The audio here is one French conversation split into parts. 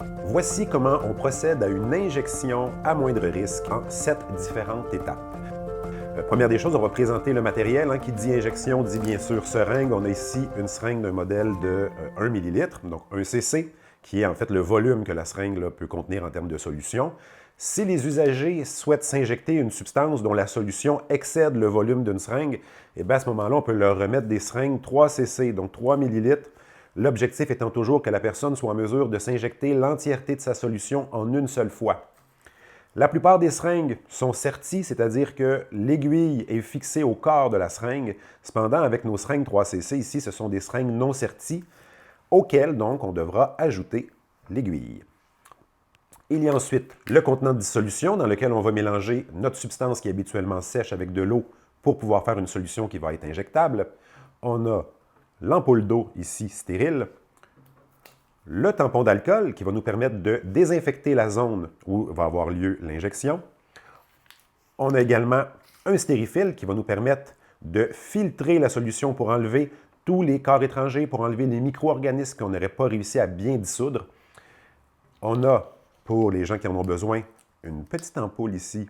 Voici comment on procède à une injection à moindre risque en 7 différentes étapes. Première des choses, on va présenter le matériel. Qui dit injection dit bien sûr seringue. On a ici une seringue d'un modèle de 1 ml, donc 1 cc, qui est en fait le volume que la seringue peut contenir en termes de solution. Si les usagers souhaitent s'injecter une substance dont la solution excède le volume d'une seringue, à ce moment-là, on peut leur remettre des seringues 3 cc, donc 3 ml. L'objectif étant toujours que la personne soit en mesure de s'injecter l'entièreté de sa solution en une seule fois. La plupart des seringues sont serties, c'est-à-dire que l'aiguille est fixée au corps de la seringue. Cependant, avec nos seringues 3cc ici, ce sont des seringues non serties, auxquelles donc on devra ajouter l'aiguille. Il y a ensuite le contenant de dissolution dans lequel on va mélanger notre substance qui est habituellement sèche avec de l'eau pour pouvoir faire une solution qui va être injectable. On a l'ampoule d'eau ici stérile, le tampon d'alcool qui va nous permettre de désinfecter la zone où va avoir lieu l'injection. On a également un stérifile qui va nous permettre de filtrer la solution pour enlever tous les corps étrangers, pour enlever les micro-organismes qu'on n'aurait pas réussi à bien dissoudre. On a, pour les gens qui en ont besoin, une petite ampoule ici,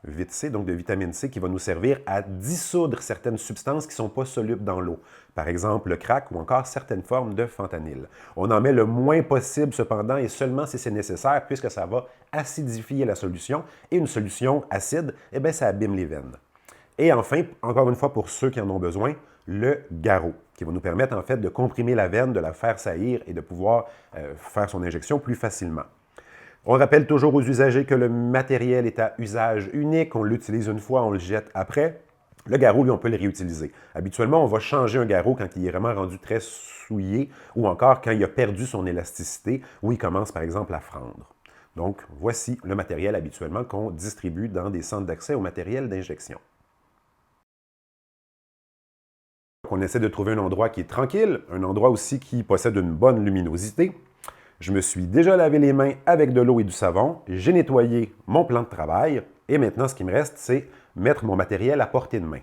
Vit C, donc de vitamine C, qui va nous servir à dissoudre certaines substances qui ne sont pas solubles dans l'eau. Par exemple, le crack ou encore certaines formes de fentanyl. On en met le moins possible cependant et seulement si c'est nécessaire, puisque ça va acidifier la solution. Et une solution acide, ça abîme les veines. Et enfin, encore une fois, pour ceux qui en ont besoin, le garrot, qui va nous permettre en fait de comprimer la veine, de la faire saillir et de pouvoir faire son injection plus facilement. On rappelle toujours aux usagers que le matériel est à usage unique. On l'utilise une fois, on le jette après. Le garrot, lui, on peut le réutiliser. Habituellement, on va changer un garrot quand il est vraiment rendu très souillé ou encore quand il a perdu son élasticité ou il commence, par exemple, à fendre. Donc, voici le matériel habituellement qu'on distribue dans des centres d'accès au matériel d'injection. On essaie de trouver un endroit qui est tranquille, un endroit aussi qui possède une bonne luminosité. Je me suis déjà lavé les mains avec de l'eau et du savon, j'ai nettoyé mon plan de travail et maintenant, ce qui me reste, c'est mettre mon matériel à portée de main.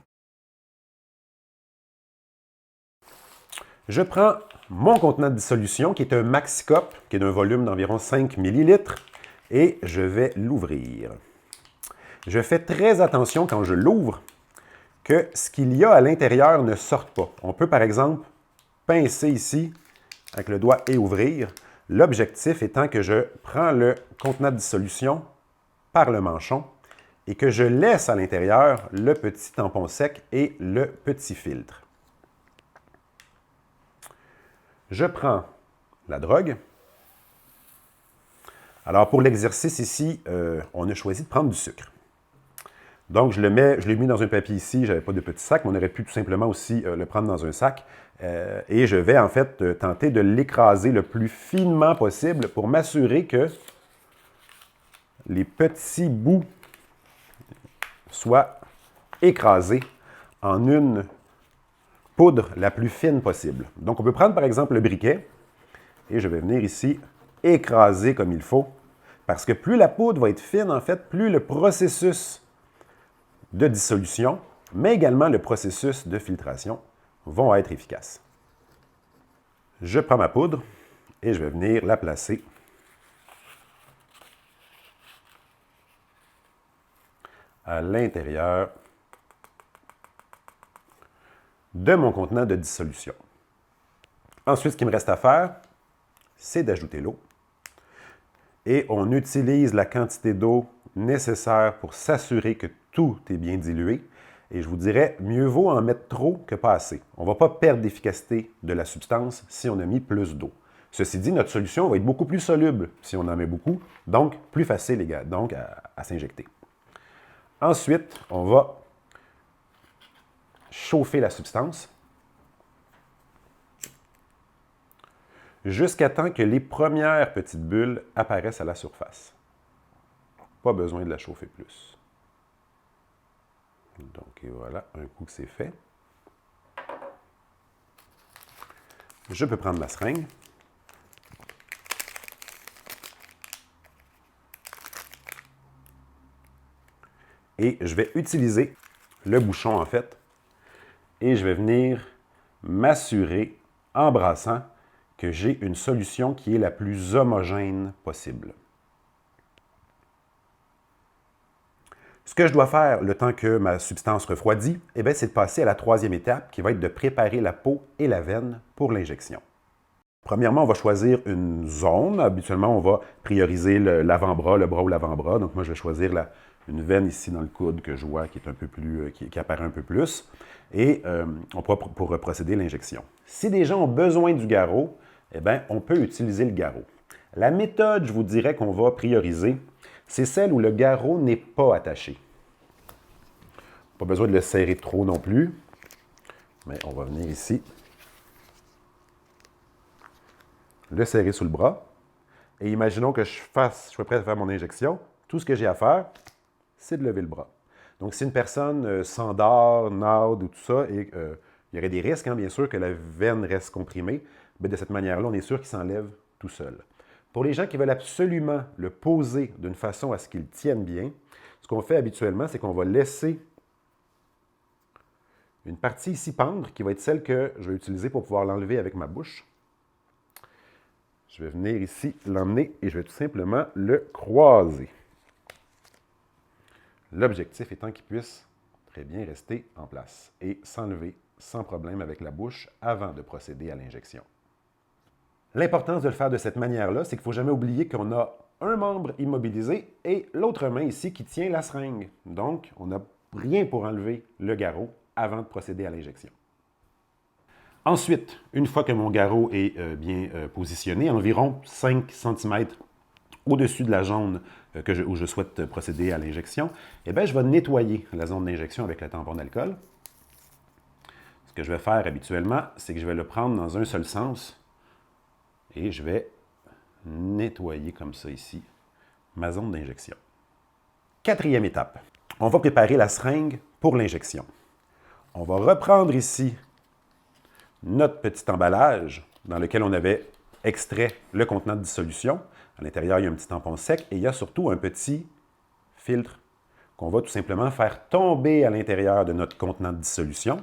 Je prends mon contenant de dissolution qui est un Maxi-Cup, qui est d'un volume d'environ 5 ml et je vais l'ouvrir. Je fais très attention quand je l'ouvre que ce qu'il y a à l'intérieur ne sorte pas. On peut par exemple pincer ici avec le doigt et ouvrir. L'objectif étant que je prends le contenant de dissolution par le manchon et que je laisse à l'intérieur le petit tampon sec et le petit filtre. Je prends la drogue. Alors pour l'exercice ici, on a choisi de prendre du sucre. Donc, je l'ai mis dans un papier ici, je n'avais pas de petit sac, mais on aurait pu tout simplement aussi le prendre dans un sac. Et je vais en fait tenter de l'écraser le plus finement possible pour m'assurer que les petits bouts soient écrasés en une poudre la plus fine possible. Donc, on peut prendre par exemple le briquet et je vais venir ici écraser comme il faut parce que plus la poudre va être fine, en fait, plus le processus de dissolution, mais également le processus de filtration vont être efficaces. Je prends ma poudre et je vais venir la placer à l'intérieur de mon contenant de dissolution. Ensuite, ce qu'il me reste à faire, c'est d'ajouter l'eau. Et on utilise la quantité d'eau nécessaire pour s'assurer que tout est bien dilué. Et je vous dirais, mieux vaut en mettre trop que pas assez. On ne va pas perdre l'efficacité de la substance si on a mis plus d'eau. Ceci dit, notre solution va être beaucoup plus soluble si on en met beaucoup, donc plus facile donc à s'injecter. Ensuite, on va chauffer la substance jusqu'à temps que les premières petites bulles apparaissent à la surface. Pas besoin de la chauffer plus. Donc, et voilà, un coup que c'est fait. Je peux prendre ma seringue. Et je vais utiliser le bouchon, en fait, et je vais venir m'assurer, en brassant, que j'ai une solution qui est la plus homogène possible. Ce que je dois faire le temps que ma substance refroidit, c'est de passer à la troisième étape qui va être de préparer la peau et la veine pour l'injection. Premièrement, on va choisir une zone. Habituellement, on va prioriser l'avant-bras, le bras ou l'avant-bras. Donc moi, je vais choisir une veine ici dans le coude que je vois qui est un peu plus, qui apparaît un peu plus. Et on pourra pour procéder à l'injection. Si des gens ont besoin du garrot, on peut utiliser le garrot. La méthode, je vous dirais qu'on va prioriser, c'est celle où le garrot n'est pas attaché. Pas besoin de le serrer trop non plus, mais on va venir ici, le serrer sous le bras, et imaginons que je sois prêt à faire mon injection. Tout ce que j'ai à faire, c'est de lever le bras. Donc, si une personne s'endort, nade ou tout ça, et il y aurait des risques, bien sûr, que la veine reste comprimée, de cette manière-là, on est sûr qu'il s'enlève tout seul. Pour les gens qui veulent absolument le poser d'une façon à ce qu'il tienne bien, ce qu'on fait habituellement, c'est qu'on va laisser une partie ici pendre, qui va être celle que je vais utiliser pour pouvoir l'enlever avec ma bouche. Je vais venir ici l'emmener et je vais tout simplement le croiser. L'objectif étant qu'il puisse très bien rester en place et s'enlever sans problème avec la bouche avant de procéder à l'injection. L'importance de le faire de cette manière-là, c'est qu'il ne faut jamais oublier qu'on a un membre immobilisé et l'autre main ici qui tient la seringue. Donc, on n'a rien pour enlever le garrot avant de procéder à l'injection. Ensuite, une fois que mon garrot est bien positionné, environ 5 cm au-dessus de la zone où je souhaite procéder à l'injection, je vais nettoyer la zone d'injection avec le tampon d'alcool. Ce que je vais faire habituellement, c'est que je vais le prendre dans un seul sens et je vais nettoyer comme ça ici ma zone d'injection. Quatrième étape, on va préparer la seringue pour l'injection. On va reprendre ici notre petit emballage dans lequel on avait extrait le contenant de dissolution. À l'intérieur, il y a un petit tampon sec et il y a surtout un petit filtre qu'on va tout simplement faire tomber à l'intérieur de notre contenant de dissolution.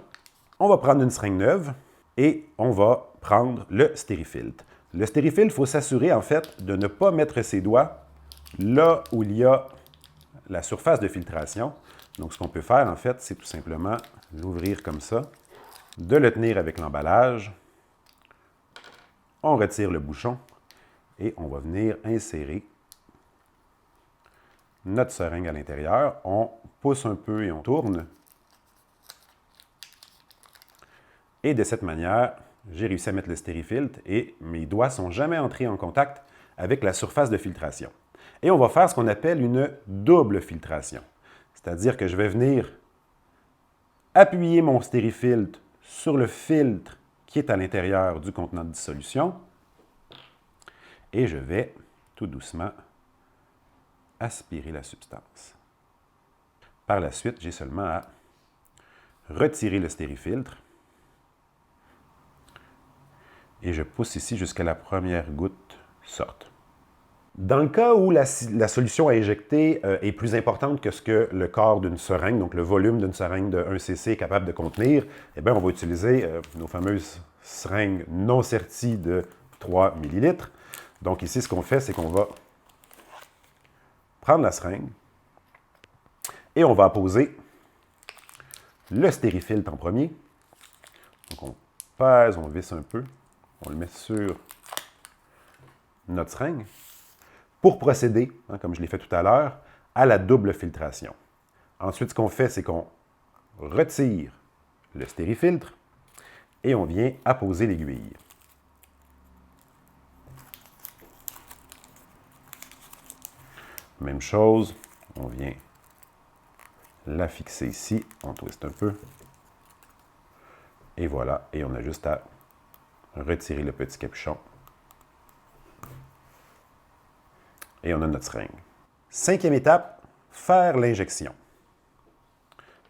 On va prendre une seringue neuve et on va prendre le stérifiltre. Le stérifiltre, il faut s'assurer en fait de ne pas mettre ses doigts là où il y a la surface de filtration. Donc, ce qu'on peut faire en fait, c'est tout simplement l'ouvrir comme ça, de le tenir avec l'emballage. On retire le bouchon et on va venir insérer notre seringue à l'intérieur. On pousse un peu et on tourne. Et de cette manière, j'ai réussi à mettre le stérifiltre et mes doigts ne sont jamais entrés en contact avec la surface de filtration. Et on va faire ce qu'on appelle une double filtration. C'est-à-dire que je vais venir appuyer mon stérifiltre sur le filtre qui est à l'intérieur du contenant de dissolution et je vais tout doucement aspirer la substance. Par la suite, j'ai seulement à retirer le stérifiltre et je pousse ici jusqu'à la première goutte sorte. Dans le cas où la solution à injecter est plus importante que ce que le corps d'une seringue, donc le volume d'une seringue de 1 cc est capable de contenir, on va utiliser nos fameuses seringues non serties de 3 ml. Donc ici, ce qu'on fait, c'est qu'on va prendre la seringue et on va apposer le stérifiltre en premier. Donc on pèse, on visse un peu, on le met sur notre seringue pour procéder, comme je l'ai fait tout à l'heure, à la double filtration. Ensuite, ce qu'on fait, c'est qu'on retire le stérifiltre et on vient apposer l'aiguille. Même chose, on vient la fixer ici, on twiste un peu. Et voilà, et on a juste à retirer le petit capuchon. Et on a notre seringue. Cinquième étape, faire l'injection.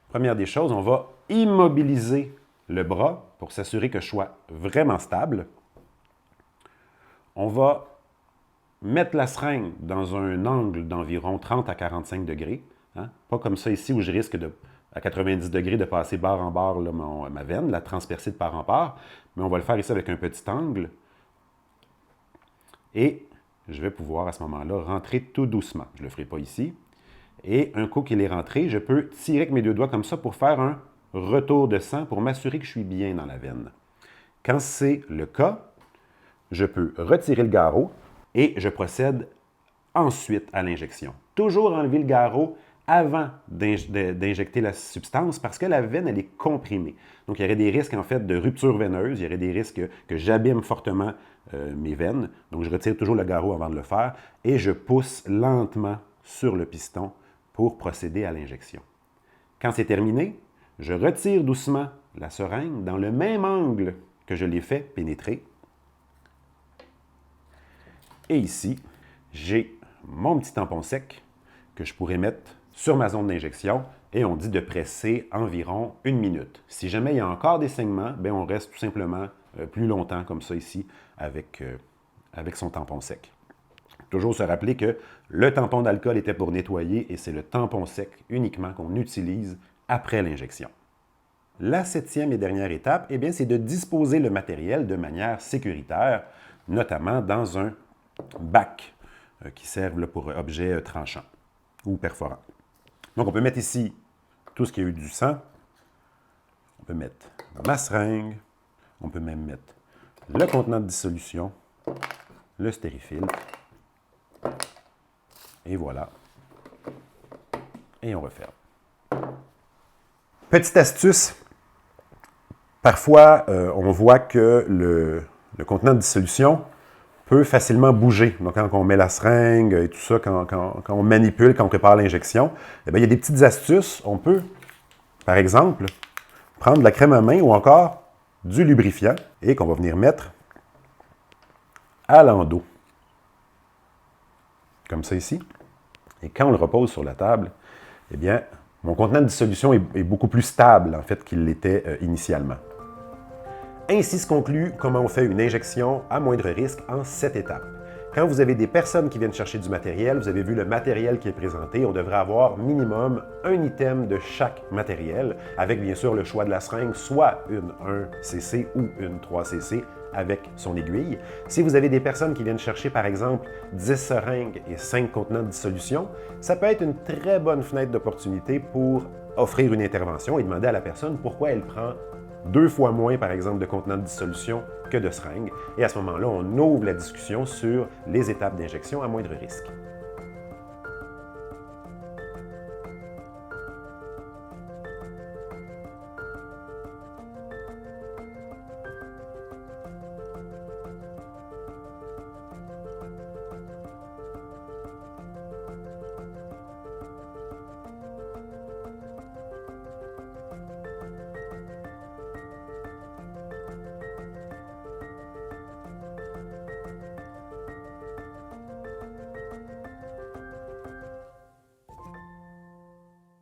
Première des choses, on va immobiliser le bras pour s'assurer que je sois vraiment stable. On va mettre la seringue dans un angle d'environ 30 à 45 degrés. Pas comme ça ici où je risque à 90 degrés de passer barre en barre là, ma veine, la transpercer de part en part. Mais on va le faire ici avec un petit angle Et je vais pouvoir à ce moment-là rentrer tout doucement. Je ne le ferai pas ici. Et un coup qu'il est rentré, je peux tirer avec mes deux doigts comme ça pour faire un retour de sang pour m'assurer que je suis bien dans la veine. Quand c'est le cas, je peux retirer le garrot et je procède ensuite à l'injection. Toujours enlever le garrot avant d'injecter la substance parce que la veine, elle est comprimée. Donc, il y aurait des risques, en fait, de rupture veineuse. Il y aurait des risques que j'abîme fortement mes veines. Donc, je retire toujours le garrot avant de le faire et je pousse lentement sur le piston pour procéder à l'injection. Quand c'est terminé, je retire doucement la seringue dans le même angle que je l'ai fait pénétrer. Et ici, j'ai mon petit tampon sec que je pourrais mettre sur ma zone d'injection et on dit de presser environ 1 minute. Si jamais il y a encore des saignements, bien, on reste tout simplement plus longtemps comme ça ici avec son tampon sec. Toujours se rappeler que le tampon d'alcool était pour nettoyer et c'est le tampon sec uniquement qu'on utilise après l'injection. La 7e et dernière étape, eh bien, c'est de disposer le matériel de manière sécuritaire, notamment dans un bac qui servent pour objets tranchants ou perforants. Donc, on peut mettre ici tout ce qui a eu du sang. On peut mettre ma seringue. On peut même mettre le contenant de dissolution, le stérifiltre. Et voilà. Et on referme. Petite astuce. Parfois, on voit que le contenant de dissolution peut facilement bouger. Donc, quand on met la seringue et tout ça, quand on manipule, quand on prépare l'injection, eh bien, il y a des petites astuces. On peut, par exemple, prendre de la crème à main ou encore du lubrifiant et qu'on va venir mettre à l'endos. Comme ça ici. Et quand on le repose sur la table, eh bien, mon contenant de dissolution est beaucoup plus stable, en fait, qu'il l'était initialement. Ainsi se conclut comment on fait une injection à moindre risque en 7 étapes. Quand vous avez des personnes qui viennent chercher du matériel, vous avez vu le matériel qui est présenté, on devrait avoir minimum un item de chaque matériel, avec bien sûr le choix de la seringue, soit une 1cc ou une 3cc avec son aiguille. Si vous avez des personnes qui viennent chercher par exemple 10 seringues et 5 contenants de dissolution, ça peut être une très bonne fenêtre d'opportunité pour offrir une intervention et demander à la personne pourquoi elle prend 2 fois moins, par exemple, de contenants de dissolution que de seringues. Et à ce moment-là, on ouvre la discussion sur les étapes d'injection à moindre risque.